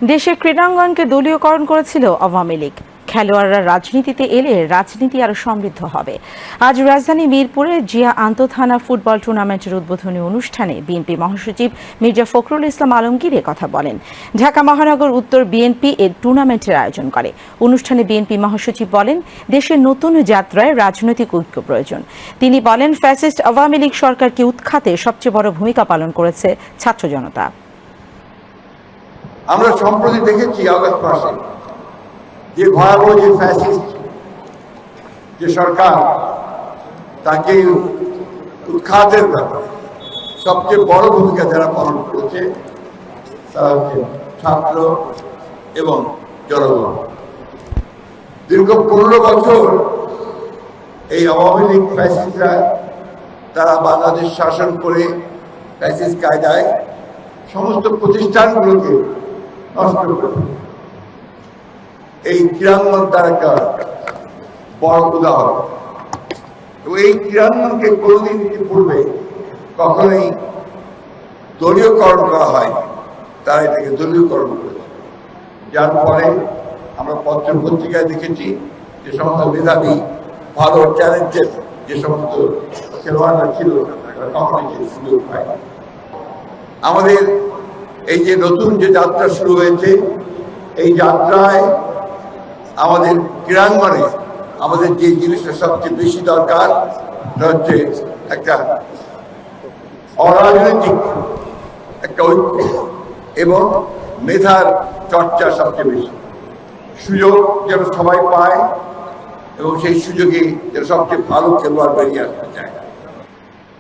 দেশের ক্রীড়াঙ্গনকে দলীয়করণ করেছিল আওয়ামী লীগ। খেলোয়াড়রা রাজনীতিতে এলে রাজনীতি আরো সমৃদ্ধ হবে। আজ রাজধানী মিরপুরে জিয়া আন্তঃথানা ফুটবল টুর্নামেন্টের উদ্বোধনী অনুষ্ঠানে বিএনপি মহাসচিব মির্জা ফখরুল ইসলাম আলমগীর কথা বলেন। ঢাকা মহানগর উত্তর বিএনপি এই টুর্নামেন্টের আয়োজন করে। অনুষ্ঠানে বিএনপি মহাসচিব বলেন, দেশের নতুন যাত্রায় রাজনৈতিক ঐক্য প্রয়োজন। তিনি বলেন, ফ্যাসিস্ট আওয়ামী লীগ সরকারকে উৎখাতে সবচেয়ে বড় ভূমিকা পালন করেছে ছাত্র জনতা। আমরা সম্প্রতি দেখেছি আগস্ট মাসে যে ভয়াবহ যে ফ্যাসিস্ট যে সরকার, তাকে উৎখাতের ব্যাপারে সবচেয়ে বড় ভূমিকা যারা পালন করেছে তারা হচ্ছে ছাত্র এবং জনগণ। দীর্ঘ 15 বছর এই আওয়ামী লীগ ফ্যাসিস্টরা তারা বাংলাদেশ শাসন করে ফ্যাসিস্ট কায়দায় সমস্ত প্রতিষ্ঠানগুলোকে নষ্ট করে। এই ক্রীড়াঙ্গন তার একটা বড় উদাহরণ। এবং এই ক্রীড়াঙ্গনকে কোনোদিন পূর্বে কখনোই দলীয়করণ করা হয়, তারা এটাকে দলীয়করণ করেছে। যার ফলে আমরা পত্র পত্রিকায় দেখেছি যে সমস্ত মেধাবী ভালো ট্যালেন্টেড যে সমস্ত খেলোয়াড়রা ছিল তারা কখনোই সেই সুযোগ পায়। আমাদের এই যে নতুন যে যাত্রা শুরু হয়েছে, এই যাত্রায় আমাদের ক্রীড়াঙ্গনে আমাদের যে জিনিসটা সবচেয়ে বেশি দরকার সেটা হচ্ছে একটা অরাজনৈতিক একটা ঐক্য এবং মেধার চর্চা সবচেয়ে বেশি। সুযোগ যেন সবাই পায় এবং সেই সুযোগে যেন সবচেয়ে ভালো খেলোয়াড় বেরিয়ে আসতে চায়।